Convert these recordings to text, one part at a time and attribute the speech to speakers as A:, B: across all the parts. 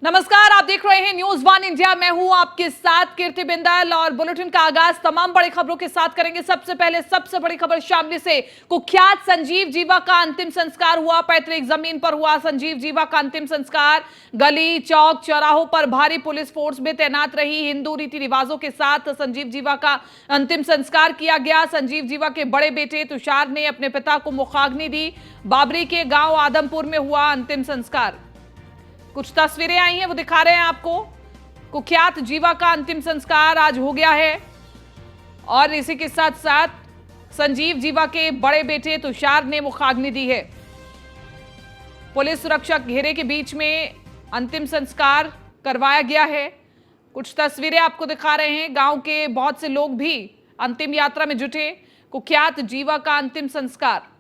A: नमस्कार, आप देख रहे हैं न्यूज वन इंडिया। मैं हूं आपके साथ कीर्ति बिंदल और बुलेटिन का आगाज तमाम बड़ी खबरों के साथ करेंगे। सबसे पहले सबसे बड़ी खबर शामली से। कुख्यात संजीव जीवा का अंतिम संस्कार हुआ। पैतृक जमीन पर हुआ संजीव जीवा का अंतिम संस्कार। गली चौक चौराहों पर भारी पुलिस फोर्स भी तैनात रही। हिंदू रीति रिवाजों के साथ संजीव जीवा का अंतिम संस्कार किया गया। संजीव जीवा के बड़े बेटे तुषार ने अपने पिता को मुखाग्नि दी। बाबरी के गांव आदमपुर में हुआ अंतिम संस्कार। कुछ तस्वीरें आई हैं, वो दिखा रहे हैं आपको। कुख्यात जीवा का अंतिम संस्कार आज हो गया है और इसी के साथ साथ संजीव जीवा के बड़े बेटे तुषार ने मुखाग्नि दी है। पुलिस सुरक्षा घेरे के बीच में अंतिम संस्कार करवाया गया है। कुछ तस्वीरें आपको दिखा रहे हैं। गांव के बहुत से लोग भी अंतिम यात्रा में जुटे। कुख्यात जीवा का अंतिम संस्कार।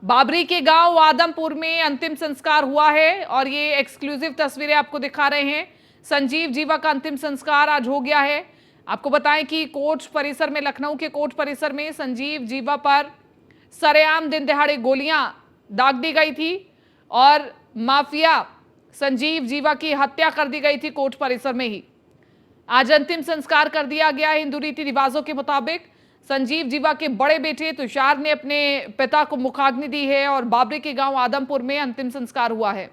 A: बाबरी के गांव आदमपुर में अंतिम संस्कार हुआ है और ये एक्सक्लूसिव तस्वीरें आपको दिखा रहे हैं। संजीव जीवा का अंतिम संस्कार आज हो गया है। आपको बताएं कि कोर्ट परिसर में, लखनऊ के कोर्ट परिसर में संजीव जीवा पर सरेआम दिन दिहाड़े गोलियां दाग दी गई थी और माफिया संजीव जीवा की हत्या कर दी गई थी कोर्ट परिसर में ही। आज अंतिम संस्कार कर दिया गया है हिंदू रीति रिवाजों के मुताबिक। संजीव जीवा के बड़े बेटे तुषार ने अपने पिता को मुखाग्नि दी है और बाबरी के गांव आदमपुर में अंतिम संस्कार हुआ है।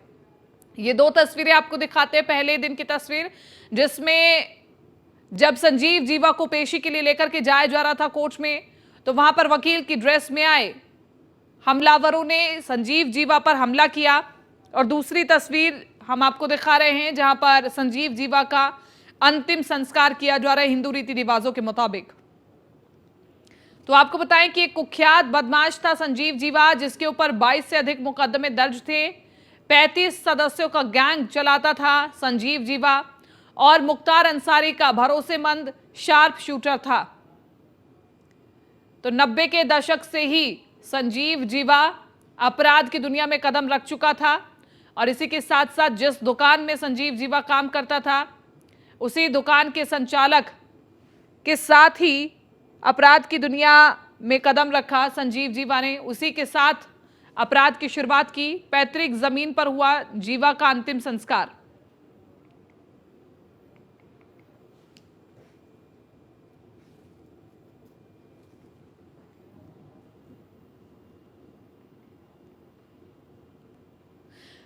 A: ये दो तस्वीरें आपको दिखाते हैं। पहले दिन की तस्वीर जिसमें जब संजीव जीवा को पेशी के लिए लेकर के जाया जा रहा था कोर्ट में, तो वहां पर वकील की ड्रेस में आए हमलावरों ने संजीव जीवा पर हमला किया। और दूसरी तस्वीर हम आपको दिखा रहे हैं जहां पर संजीव जीवा का अंतिम संस्कार किया जा रहा है हिंदू रीति रिवाजों के मुताबिक। तो आपको बताएं कि एक कुख्यात बदमाश था संजीव जीवा, जिसके ऊपर 22 से अधिक मुकदमे दर्ज थे। 35 सदस्यों का गैंग चलाता था संजीव जीवा और मुख्तार अंसारी का भरोसेमंद शार्प शूटर था। तो 90 के दशक से ही संजीव जीवा अपराध की दुनिया में कदम रख चुका था और इसी के साथ साथ जिस दुकान में संजीव जीवा काम करता था, उसी दुकान के संचालक के साथ ही अपराध की दुनिया में कदम रखा संजीव जीवा ने। उसी के साथ अपराध की शुरुआत की। पैतृक जमीन पर हुआ जीवा का अंतिम संस्कार।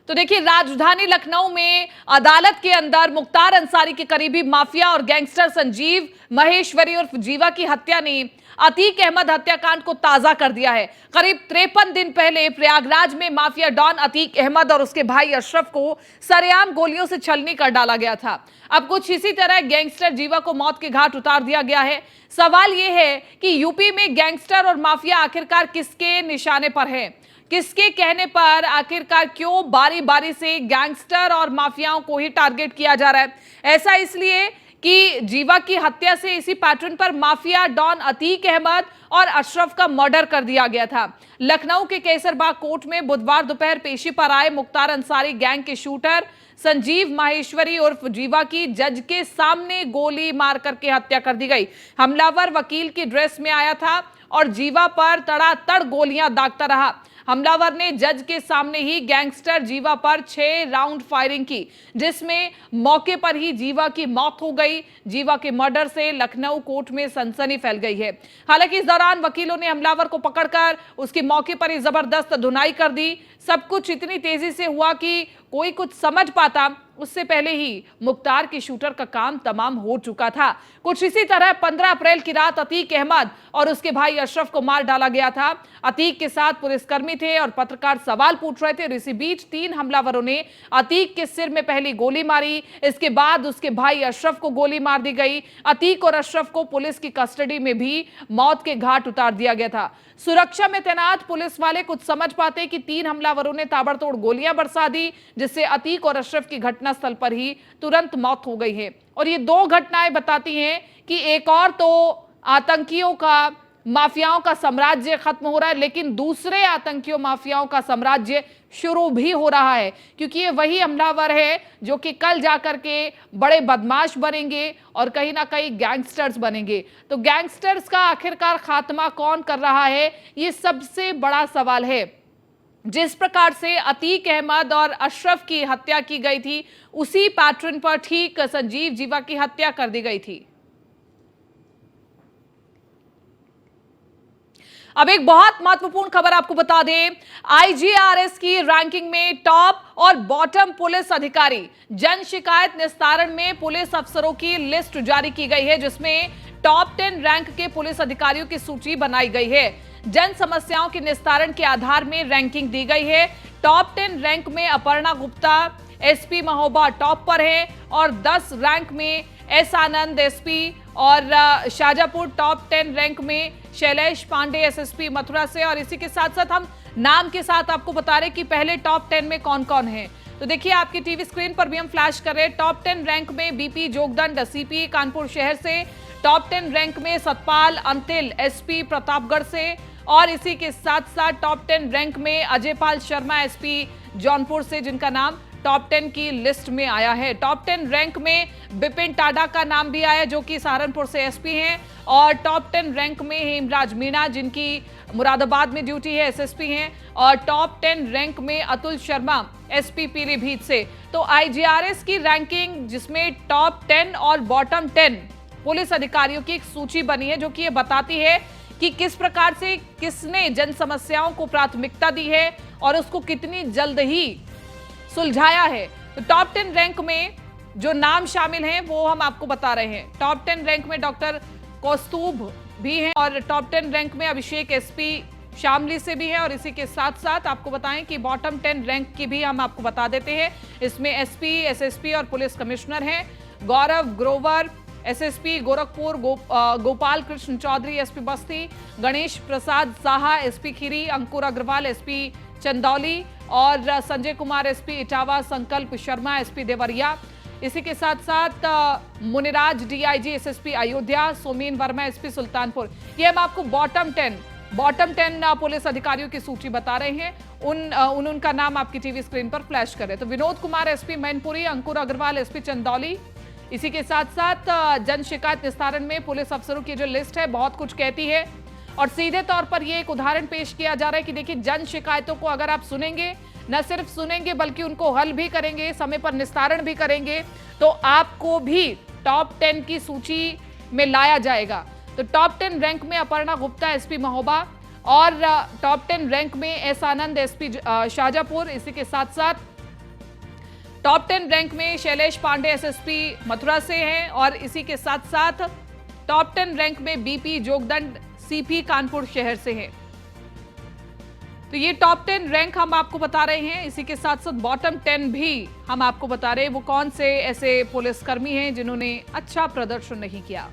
A: तो देखिए, राजधानी लखनऊ में अदालत के अंदर मुख्तार अंसारी के करीबी माफिया और गैंगस्टर संजीव महेश्वरी उर्फ जीवा की हत्या ने अतीक अहमद हत्याकांड को ताजा कर दिया है। करीब 53 दिन पहले प्रयागराज में माफिया डॉन अतीक अहमद और उसके भाई अशरफ को सरेआम गोलियों से छलनी कर डाला गया था। अब कुछ इसी तरह गैंगस्टर जीवा को मौत के घाट उतार दिया गया है। सवाल यह है कि यूपी में गैंगस्टर और माफिया आखिरकार किसके निशाने पर है? किसके कहने पर आखिरकार क्यों बारी बारी से गैंगस्टर और माफियाओं को ही टारगेट किया जा रहा है? ऐसा इसलिए कि जीवा की हत्या से इसी पैटर्न पर माफिया डॉन अतीक अहमद और अशरफ का मर्डर कर दिया गया था। लखनऊ के केसरबाग कोर्ट में बुधवार दोपहर पेशी पर आए मुख्तार अंसारी गैंग के शूटर संजीव माहेश्वरी उर्फ जीवा की जज के सामने गोली मार करके हत्या कर दी गई। हमलावर वकील की ड्रेस में आया था और जीवा पर तड़ातड़ गोलियां दागता रहा। हमलावर ने जज के सामने ही गैंगस्टर जीवा पर 6 राउंड फायरिंग की, जिसमें मौके पर ही जीवा की मौत हो गई। जीवा के मर्डर से लखनऊ कोर्ट में सनसनी फैल गई है। हालांकि इस दौरान वकीलों ने हमलावर को पकड़कर उसकी मौके पर ही जबरदस्त धुनाई कर दी। सब कुछ इतनी तेजी से हुआ कि कोई कुछ समझ पाता उससे पहले ही मुख्तार के शूटर का काम तमाम हो चुका था। कुछ इसी तरह 15 अप्रैल की रात अतीक अहमद और उसके भाई अशरफ को मार डाला गया था। अतीक के साथ पुलिसकर्मी थे और पत्रकार सवाल पूछ रहे थे और इसी बीच 3 हमलावरों ने अतीक के सिर में पहली गोली मारी। इसके बाद उसके भाई अशरफ को गोली मार दी गई। अतीक और अशरफ को पुलिस की कस्टडी में भी मौत के घाट उतार दिया गया था। सुरक्षा में तैनात पुलिस वाले कुछ समझ पाते कि 3 हमलावरों ने ताबड़तोड़ गोलियां बरसा दी, जिससे अतीक और अशरफ की घटनास्थल पर ही तुरंत मौत हो गई है। और ये 2 घटनाएं बताती हैं कि एक और तो आतंकियों का, माफियाओं का साम्राज्य खत्म हो रहा है, लेकिन दूसरे आतंकियों माफियाओं का साम्राज्य शुरू भी हो रहा है, क्योंकि ये वही हमलावर है जो कि कल जाकर के बड़े बदमाश बनेंगे और कहीं ना कहीं गैंगस्टर्स बनेंगे। तो गैंगस्टर्स का आखिरकार खात्मा कौन कर रहा है, ये सबसे बड़ा सवाल है। जिस प्रकार से अतीक अहमद और अशरफ की हत्या की गई थी, उसी पैटर्न पर ठीक संजीव जीवा की हत्या कर दी गई थी। अब एक बहुत महत्वपूर्ण खबर आपको बता दें, आईजीआरएस की रैंकिंग में टॉप और बॉटम पुलिस अधिकारी। जन शिकायत निस्तारण में पुलिस अफसरों की लिस्ट जारी की गई है, जिसमें टॉप 10 रैंक के पुलिस अधिकारियों की सूची बनाई गई है। जन समस्याओं के निस्तारण के आधार में रैंकिंग दी गई है। टॉप 10 रैंक में अपर्णा गुप्ता एसपी महोबा टॉप पर है और 10 रैंक में एस आनंद एसपी और शाजापुर टॉप 10 रैंक में शैलेश पांडे एसएसपी मथुरा से। और इसी के साथ साथ हम नाम के साथ आपको बता रहे कि पहले टॉप 10 में कौन कौन है। तो देखिए आपकी टीवी स्क्रीन पर भी हम फ्लैश कर रहे हैं। टॉप 10 रैंक में बीपी जोगदंड सीपी कानपुर शहर से, टॉप 10 रैंक में सतपाल अंतिल एसपी प्रतापगढ़ से, और इसी के साथ साथ टॉप 10 रैंक में अजयपाल शर्मा एसपी जौनपुर से, जिनका नाम टॉप 10 की लिस्ट में आया है। टॉप 10 रैंक में बिपिन टाडा का नाम भी आया, जो कि सहारनपुर से एसपी हैं, और टॉप 10 रैंक में हेमराज मीणा, जिनकी मुरादाबाद में ड्यूटी है, एसएसपी हैं, और टॉप 10 रैंक में अतुल शर्मा एसपी पीलीभीत से। तो आईजीआरएस की रैंकिंग, जिसमें टॉप 10 और बॉटम 10 पुलिस अधिकारियों की एक सूची बनी है, जो कि ये बताती है कि किस प्रकार से किसने जन समस्याओं को प्राथमिकता दी है और उसको कितनी जल्द ही सुलझाया है। तो टॉप 10 रैंक में जो नाम शामिल हैं वो हम आपको बता रहे हैं। टॉप 10 रैंक में डॉक्टर कौस्तुभ भी हैं, और टॉप 10 रैंक में अभिषेक एसपी शामली से भी है। और इसी के साथ साथ आपको बताएं कि बॉटम 10 रैंक की भी हम आपको बता देते हैं। इसमें एसपी, एसएसपी और पुलिस कमिश्नर हैं। गौरव ग्रोवर एसएसपी गोरखपुर, गोपाल कृष्ण चौधरी एसपी बस्ती, गणेश प्रसाद साहा एसपी खीरी, अंकुर अग्रवाल एसपी चंदौली और संजय कुमार एसपी इटावा, संकल्प शर्मा एसपी देवरिया। इसी के साथ साथ मुनिराज DIG SSP Ayodhya, Somen Verma SP Sultanpur. ये हम आपको बॉटम 10 पुलिस अधिकारियों की सूची बता रहे हैं। उनका नाम आपकी टीवी स्क्रीन पर फ्लैश करें। तो विनोद कुमार एसपी मैनपुरी, अंकुर अग्रवाल एसपी चंदौली। इसी के साथ साथ जन शिकायत निस्तारण में पुलिस अफसरों की जो लिस्ट है बहुत कुछ कहती है, और सीधे तौर पर ये एक उदाहरण पेश किया जा रहा है कि देखिए, जन शिकायतों को अगर आप सुनेंगे, न सिर्फ सुनेंगे बल्कि उनको हल भी करेंगे, समय पर निस्तारण भी करेंगे, तो आपको भी टॉप 10 की सूची में लाया जाएगा। तो टॉप 10 रैंक में अपर्णा गुप्ता एसपी महोबा, और टॉप 10 रैंक में एस आनंद एसपी शाजापुर। इसी के साथ साथ टॉप 10 रैंक में शैलेश पांडे एसएसपी मथुरा से हैं, और इसी के साथ साथ टॉप 10 रैंक में बीपी जोगदंड सीपी कानपुर शहर से हैं। तो ये टॉप 10 रैंक हम आपको बता रहे हैं। इसी के साथ साथ बॉटम 10 भी हम आपको बता रहे हैं, वो कौन से ऐसे पुलिसकर्मी हैं जिन्होंने अच्छा प्रदर्शन नहीं किया।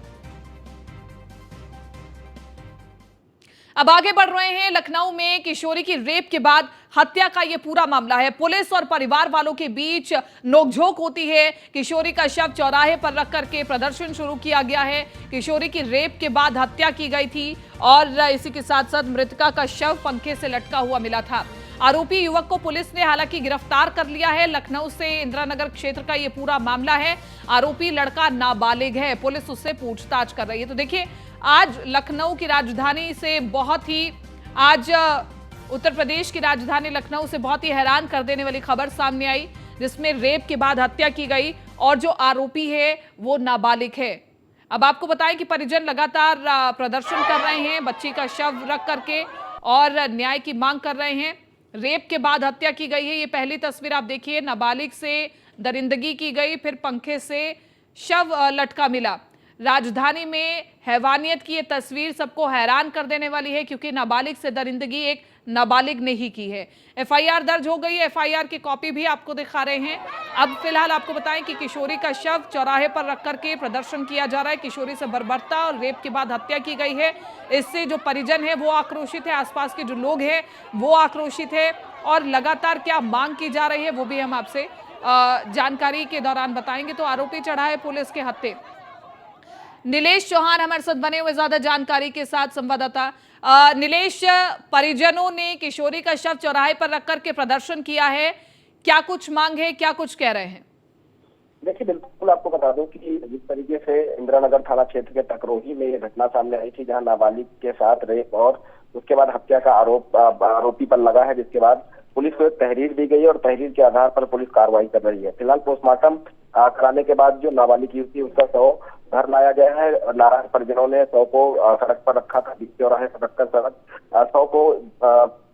A: अब आगे बढ़ रहे हैं। लखनऊ में किशोरी की रेप के बाद हत्या का यह पूरा मामला है। पुलिस और परिवार वालों के बीच नोकझोंक होती है। किशोरी का शव चौराहे पर रख करके प्रदर्शन शुरू किया गया है। किशोरी की रेप के बाद हत्या की गई थी, और इसी के साथ साथ मृतका का शव पंखे से लटका हुआ मिला था। आरोपी युवक को पुलिस ने हालांकि गिरफ्तार कर लिया है। लखनऊ से इंदिरानगर क्षेत्र का यह पूरा मामला है। आरोपी लड़का नाबालिग है, पुलिस उससे पूछताछ कर रही है। तो देखिए, आज लखनऊ की राजधानी से बहुत ही, आज उत्तर प्रदेश की राजधानी लखनऊ से बहुत ही हैरान कर देने वाली खबर सामने आई, जिसमें रेप के बाद हत्या की गई और जो आरोपी है वो नाबालिग है। अब आपको बताएं कि परिजन लगातार प्रदर्शन कर रहे हैं, बच्ची का शव रख करके, और न्याय की मांग कर रहे हैं। रेप के बाद हत्या की गई है। ये पहली तस्वीर आप देखिए, नाबालिग से दरिंदगी की गई, फिर पंखे से शव लटका मिला। राजधानी में हैवानियत की ये तस्वीर सबको हैरान कर देने वाली है, क्योंकि नाबालिग से दरिंदगी एक नाबालिग ने ही की है। एफआईआर दर्ज हो गई है, एफआईआर की कॉपी भी आपको दिखा रहे हैं। अब फिलहाल आपको बताएं कि किशोरी का शव चौराहे पर रख करके प्रदर्शन किया जा रहा है। किशोरी से बर्बरता और रेप के बाद हत्या की गई है। इससे जो परिजन है वो आक्रोशित है, आसपास के जो लोग हैं वो आक्रोशित है, और लगातार क्या मांग की जा रही है वो भी हम आपसे जानकारी के दौरान बताएंगे। तो आरोपी चढ़ा है पुलिस के हत्थे। नीलेश चौहान हमारे साथ बने हुए ज्यादा जानकारी के साथ, संवाददाता नीलेश, परिजनों ने किशोरी का शव चौराहे पर रख करके प्रदर्शन किया है, क्या कुछ मांग है, क्या कुछ कह रहे हैं?
B: देखिए, बिल्कुल आपको बता दूं कि जिस तरीके से इंदिरानगर थाना क्षेत्र के तकरोही में ये घटना सामने आई थी, जहां नाबालिग के साथ रेप और उसके बाद हत्या का आरोपी पर लगा है, जिसके बाद पुलिस को एक तहरीर दी गई है और तहरीर के आधार पर पुलिस कार्रवाई कर रही है। फिलहाल पोस्टमार्टम कराने के बाद जो नाबालिग युवती उसका शव घर लाया गया है और नारायण परिजनों ने शव को सड़क पर रखा था। बीच चौराहे पर रखकर शव को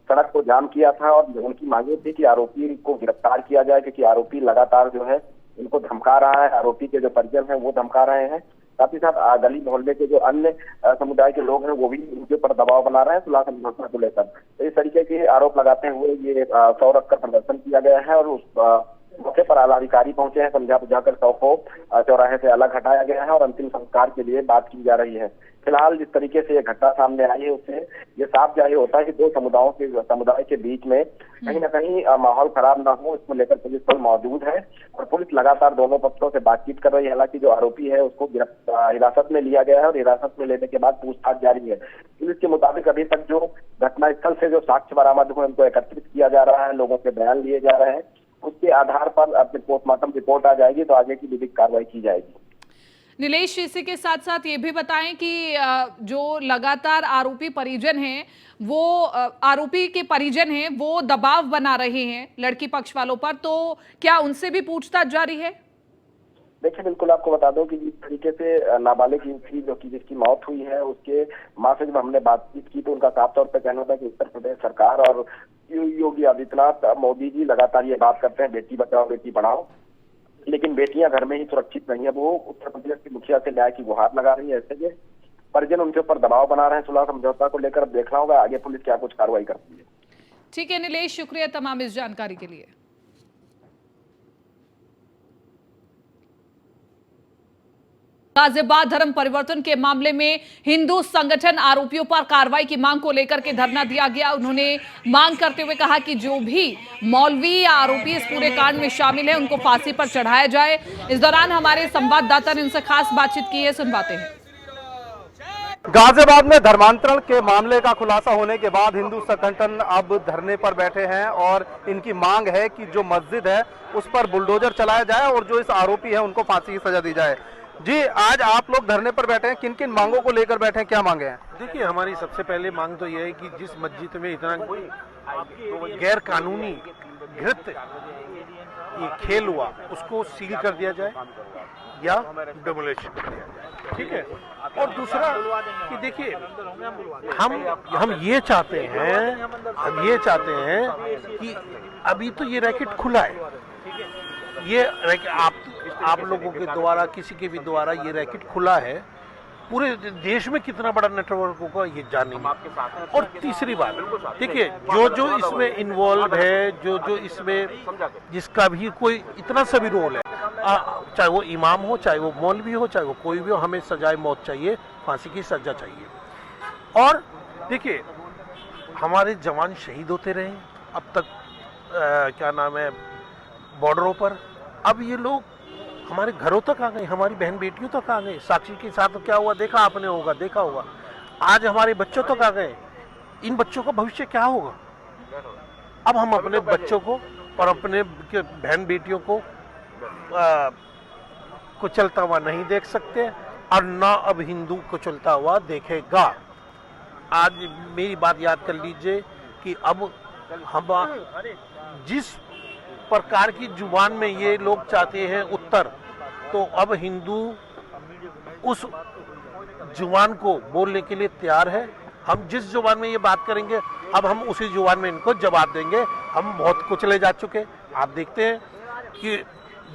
B: सड़क को जाम किया था और उनकी मांगे थी कि आरोपी को गिरफ्तार किया जाए, क्योंकि आरोपी लगातार जो है इनको धमका रहा है। आरोपी के जो परिजन हैं वो धमका रहे हैं, साथ ही साथ गली मोहल्ले के जो अन्य समुदाय के लोग हैं वो भी उनके ऊपर दबाव बना रहे हैं सुलह समझौता को लेकर। तो इस तरीके के आरोप लगाते हुए ये शव रखकर प्रदर्शन किया गया है और उस मौके पर आला अधिकारी पहुंचे हैं। समझा बुझाकर शव को चौराहे से अलग हटाया गया है और अंतिम संस्कार के लिए बात की जा रही है। फिलहाल जिस तरीके से ये घटना सामने आई है उससे ये साफ जाहिर होता है कि दो समुदाय के बीच में कहीं ना कहीं माहौल खराब ना हो, इसको लेकर पुलिस बल मौजूद है और पुलिस लगातार दोनों पक्षों से बातचीत कर रही है। हालांकि जो आरोपी है उसको हिरासत में लिया गया है और हिरासत में लेने के बाद पूछताछ जारी है। पुलिस के मुताबिक अभी तक जो घटनास्थल से जो साक्ष्य बरामद हुए उनको एकत्रित किया जा रहा है, लोगों के बयान लिए जा रहे हैं। उसके आधार पर अब पोस्टमार्टम रिपोर्ट आ जाएगी तो आगे की विधिक कार्रवाई की जाएगी।
A: नीलेश, इसी के साथ साथ ये भी बताएं कि जो लगातार आरोपी परिजन हैं वो आरोपी के परिजन हैं वो दबाव बना रहे हैं लड़की पक्ष वालों पर, तो क्या उनसे भी पूछताछ जारी है?
B: देखिए, बिल्कुल आपको बता दूं कि जिस तरीके से नाबालिग युवती जो कि जिसकी मौत हुई है उसके मां से जब हमने बातचीत की तो उनका साफ तौर पर कहना था कि उत्तर प्रदेश सरकार और योगी आदित्यनाथ मोदी जी लगातार ये बात करते हैं बेटी बचाओ बेटी पढ़ाओ, लेकिन बेटियां घर में ही सुरक्षित नहीं है। वो उत्तर प्रदेश की मुखिया से न्याय की गुहार लगा रही है। ऐसे के परिजन उनके ऊपर दबाव बना रहे हैं सुलह समझौता को लेकर। देखना होगा आगे पुलिस क्या कुछ कार्रवाई करती है।
A: ठीक है नीलेश, शुक्रिया तमाम इस जानकारी के लिए। गाजियाबाद धर्म परिवर्तन के मामले में हिंदू संगठन आरोपियों पर कार्रवाई की मांग को लेकर के धरना दिया गया। उन्होंने मांग करते हुए कहा कि जो भी मौलवी या आरोपी इस पूरे कांड में शामिल है उनको फांसी पर चढ़ाया जाए। इस दौरान हमारे संवाददाता ने उनसे खास बातचीत की है, सुनवाते हैं।
C: गाजियाबाद में धर्मांतरण के मामले का खुलासा होने के बाद हिंदू संगठन अब धरने पर बैठे हैं और इनकी मांग है कि जो मस्जिद है उस पर बुलडोजर चलाया जाए और जो इस आरोपी है उनको फांसी की सजा दी जाए। जी, आज आप लोग धरने पर बैठे हैं, किन किन मांगों को लेकर बैठे हैं, क्या मांगे हैं?
D: देखिए, हमारी सबसे पहले मांग तो यह है कि जिस मस्जिद में इतना गैर कानूनी नृत्य ये खेल हुआ उसको सील कर दिया जाए या डिमोलिश कर दिया जाए, ठीक है। और दूसरा कि देखिए हम ये चाहते हैं कि अभी तो ये रैकेट खुला है, ये आप लोगों के द्वारा किसी के भी द्वारा ये रैकेट खुला है, पूरे देश में कितना बड़ा नेटवर्क होगा ये जानेंगे। और तीसरी बात देखिए, जो इसमें इन्वॉल्व है, जो इसमें जिसका भी कोई इतना सा भी रोल है, चाहे वो इमाम हो, चाहे वो मौलवी हो, चाहे वो कोई भी हो, हमें सजाए मौत चाहिए, फांसी की सजा चाहिए। और देखिए, हमारे जवान शहीद होते रहे अब तक, क्या नाम है, बॉर्डरों पर। अब ये लोग हमारे घरों तक आ गए, हमारी बहन बेटियों तक आ गए। साक्षी के साथ क्या हुआ देखा आपने देखा होगा। आज हमारे बच्चों तक आ गए। इन बच्चों का भविष्य क्या होगा? अब हम अपने बच्चों को और अपने बहन बेटियों को कुचलता हुआ नहीं देख सकते और ना अब हिंदू कुचलता हुआ देखेगा। आज मेरी बात याद कर लीजिए कि अब हम जिस प्रकार की जुबान में ये लोग चाहते हैं उत्तर, तो अब हिंदू उस जुबान को बोलने के लिए तैयार है। हम जिस जुबान में ये बात करेंगे अब हम उसी जुबान में इनको जवाब देंगे। हम बहुत कुचले जा चुके, आप देखते हैं कि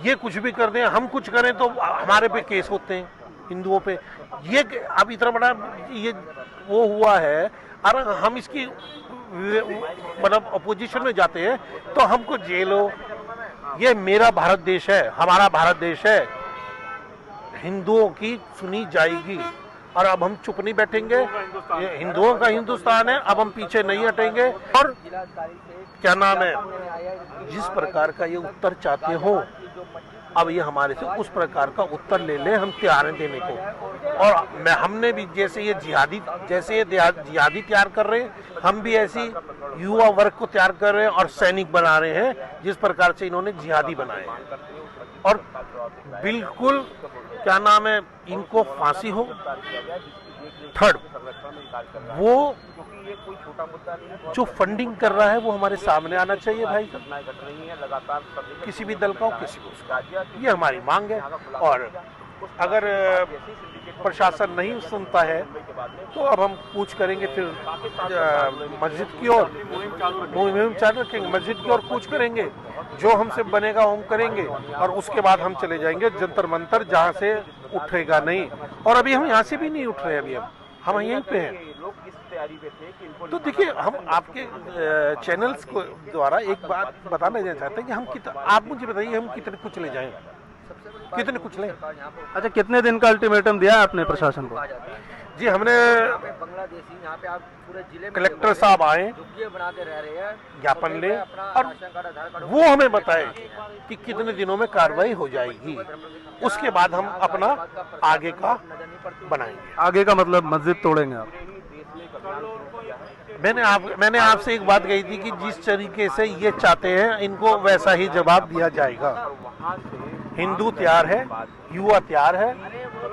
D: ये कुछ भी कर दें, हम कुछ करें तो हमारे पे केस होते हैं हिंदुओं पे। ये अब इतना बड़ा ये वो हुआ है और हम इसकी मतलब अपोजिशन में जाते हैं तो हमको जेल हो। ये मेरा भारत देश है, हमारा भारत देश है, हिंदुओं की सुनी जाएगी और अब हम चुप नहीं बैठेंगे। ये हिंदुओं का हिंदुस्तान है, अब हम पीछे नहीं हटेंगे। और क्या नाम है, जिस प्रकार का ये उत्तर चाहते हो अब ये हमारे से उस प्रकार का उत्तर ले ले, हम तैयार हैं देने को। और हमने भी जैसे ये जिहादी तैयार कर रहे हैं, हम भी ऐसी युवा वर्ग को तैयार कर रहे हैं और सैनिक बना रहे हैं जिस प्रकार से इन्होंने जिहादी बनाए हैं। और बिल्कुल क्या नाम है, इनको फांसी हो, थर्ड, वो जो फंडिंग कर रहा है वो हमारे सामने आना चाहिए भाई साहब, किसी भी दल का हो, किसी को उसका, ये हमारी मांग है। और अगर प्रशासन नहीं सुनता है तो अब हम कूच करेंगे, फिर मस्जिद की ओर मुहिम चालू रखेंगे, मस्जिद की ओर कूच करेंगे, जो हमसे बनेगा हम करेंगे, और उसके बाद हम चले जाएंगे जंतर मंतर, जहाँ से उठेगा नहीं। और अभी हम यहाँ से भी नहीं उठ रहे, अभी हम यहीं पे हैं। तो देखिए, हम आपके चैनल्स को द्वारा एक बात बताना चाहते हैं कि हम आप मुझे बताइए, हम कितने कुचले जाएं, कितने कुचले।
C: अच्छा, कितने दिन का अल्टीमेटम दिया है आपने प्रशासन को?
D: जी, हमने कलेक्टर साहब आए, ज्ञापन ले, और वो हमें बताए कि कितने दिनों में कार्रवाई हो जाएगी, उसके बाद हम अपना आगे का बनाएंगे।
C: आगे का मतलब मस्जिद तोड़ेंगे आप?
D: मैंने आपसे एक बात कही थी कि जिस तरीके से ये चाहते हैं, इनको वैसा ही जवाब दिया जाएगा। हिंदू तैयार है, युवा तैयार है,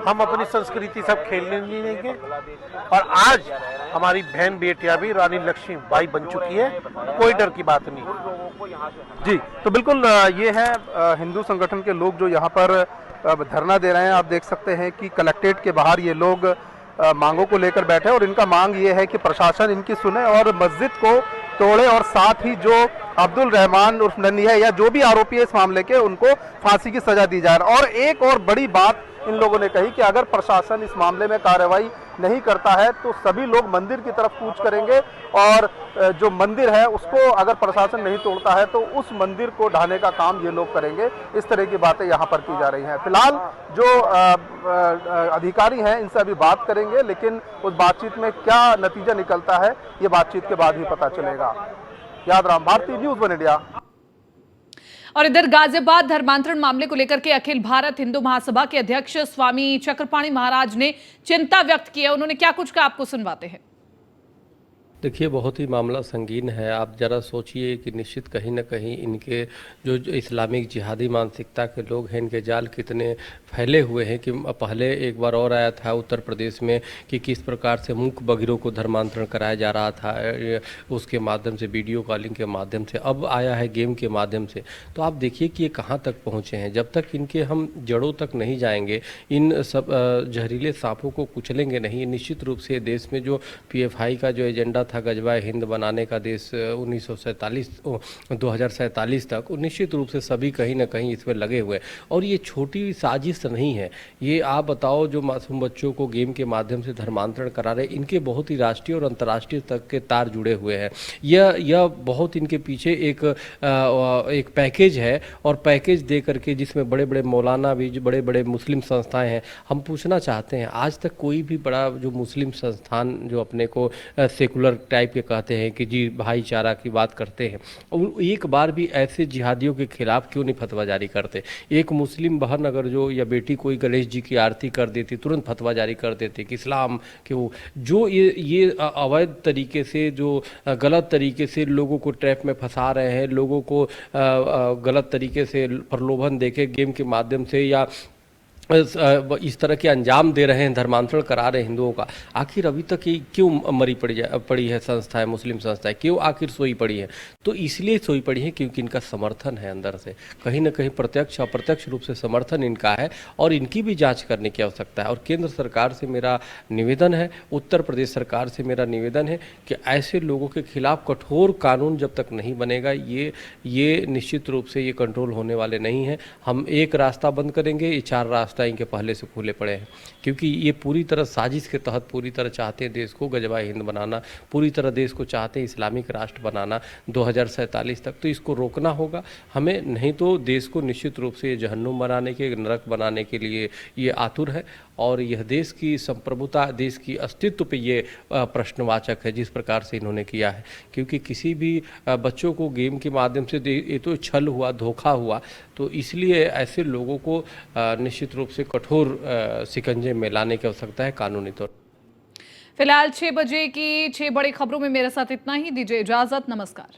D: हम अपनी संस्कृति सब खेलने नहीं देंगे। और आज हमारी बहन बेटियां भी रानी लक्ष्मीबाई बन चुकी है, कोई डर की बात नहीं।
C: जी, तो बिल्कुल ये है हिंदू संगठन के लोग जो यहाँ पर धरना दे रहे हैं। आप देख सकते हैं कि कलेक्ट्रेट के बाहर ये लोग मांगों को लेकर बैठे हैं, और इनका मांग ये है कि प्रशासन इनकी सुने और मस्जिद को तोड़े, और साथ ही जो अब्दुल रहमान उर्फ नन्ही है या जो भी आरोपी है इस मामले के, उनको फांसी की सजा दी जाए। और एक और बड़ी बात इन लोगों ने कही कि अगर प्रशासन इस मामले में कार्रवाई नहीं करता है तो सभी लोग मंदिर की तरफ कूच करेंगे, और जो मंदिर है उसको अगर प्रशासन नहीं तोड़ता है तो उस मंदिर को ढाने का काम ये लोग करेंगे। इस तरह की बातें यहाँ पर की जा रही हैं। फिलहाल जो अधिकारी हैं इनसे अभी बात करेंगे, लेकिन उस बातचीत में क्या नतीजा निकलता है ये बातचीत के बाद ही पता चलेगा। Yadram Bharti, news 1 India.
A: और इधर गाजियाबाद धर्मांतरण मामले को लेकर के अखिल भारत हिंदू महासभा के अध्यक्ष स्वामी चक्रपाणी महाराज ने चिंता व्यक्त की है। उन्होंने क्या कुछ कहा, आपको सुनवाते हैं।
E: देखिए, बहुत ही मामला संगीन है। आप ज़रा सोचिए कि निश्चित कहीं ना कहीं इनके जो इस्लामिक जिहादी मानसिकता के लोग हैं, इनके जाल कितने फैले हुए हैं कि पहले एक बार और आया था उत्तर प्रदेश में कि किस प्रकार से मूक बधिरों को धर्मांतरण कराया जा रहा था, उसके माध्यम से, वीडियो कॉलिंग के माध्यम से। अब आया है गेम के माध्यम से। तो आप देखिए कि ये कहाँ तक पहुँचे हैं। जब तक इनके हम जड़ों तक नहीं जाएंगे, इन सब जहरीले सांपों को कुचलेंगे नहीं, निश्चित रूप से देश में जो PFI का जो एजेंडा था गजवाए हिंद बनाने का देश 2047 तक, निश्चित रूप से सभी कहीं ना कहीं इसमें लगे हुए। और ये छोटी साजिश नहीं है। ये आप बताओ, जो मासूम बच्चों को गेम के माध्यम से धर्मांतरण करा रहे, इनके बहुत ही राष्ट्रीय और अंतर्राष्ट्रीय तक के तार जुड़े हुए हैं। यह बहुत इनके पीछे एक पैकेज है, और पैकेज दे करके जिसमें बड़े बड़े मौलाना भी, बड़े बड़े मुस्लिम संस्थाएं हैं। हम पूछना चाहते हैं, आज तक कोई भी बड़ा जो मुस्लिम संस्थान जो अपने को सेकुलर टाइप के कहते हैं कि जी भाईचारा की बात करते हैं, और एक बार भी ऐसे जिहादियों के खिलाफ क्यों नहीं फतवा जारी करते? एक मुस्लिम बहन अगर जो या बेटी कोई गणेश जी की आरती कर देती, तुरंत फतवा जारी कर देते कि इस्लाम के वो जो ये अवैध तरीके से, जो गलत तरीके से लोगों को ट्रैप में फंसा रहे हैं, लोगों को गलत तरीके से प्रलोभन देके गेम के माध्यम से या इस तरह के अंजाम दे रहे हैं, धर्मांतरण करा रहे हैं हिंदुओं का। आखिर अभी तक ये क्यों मरी पड़ी है संस्थाएं, मुस्लिम संस्थाएं क्यों आखिर सोई पड़ी है? तो इसलिए सोई पड़ी है क्योंकि इनका समर्थन है अंदर से, कहीं ना कहीं प्रत्यक्ष अप्रत्यक्ष रूप से समर्थन इनका है, और इनकी भी जांच करने की आवश्यकता है। और केंद्र सरकार से मेरा निवेदन है, उत्तर प्रदेश सरकार से मेरा निवेदन है कि ऐसे लोगों के खिलाफ कठोर कानून जब तक नहीं बनेगा, ये निश्चित रूप से ये कंट्रोल होने वाले नहीं हैं। हम एक रास्ता बंद करेंगे, ये 4 रास्ता इनके पहले से खुले पड़े हैं, क्योंकि ये पूरी तरह साजिश के तहत पूरी तरह चाहते हैं देश को गजवाए हिंद बनाना, पूरी तरह देश को चाहते हैं इस्लामिक राष्ट्र बनाना 2047 तक। तो इसको रोकना होगा हमें, नहीं तो देश को निश्चित रूप से जहन्नुम बनाने के, नरक बनाने के लिए ये आतुर है। और यह देश की संप्रभुता, देश की अस्तित्व पे ये प्रश्नवाचक है जिस प्रकार से इन्होंने किया है। क्योंकि किसी भी बच्चों को गेम के माध्यम से ये तो छल हुआ, धोखा हुआ। तो इसलिए ऐसे लोगों को निश्चित रूप से कठोर शिकंजे में लाने की आवश्यकता है कानूनी तौर।
A: फिलहाल 6 बजे की 6 बड़ी खबरों में मेरे साथ इतना ही। दीजिए इजाजत, नमस्कार।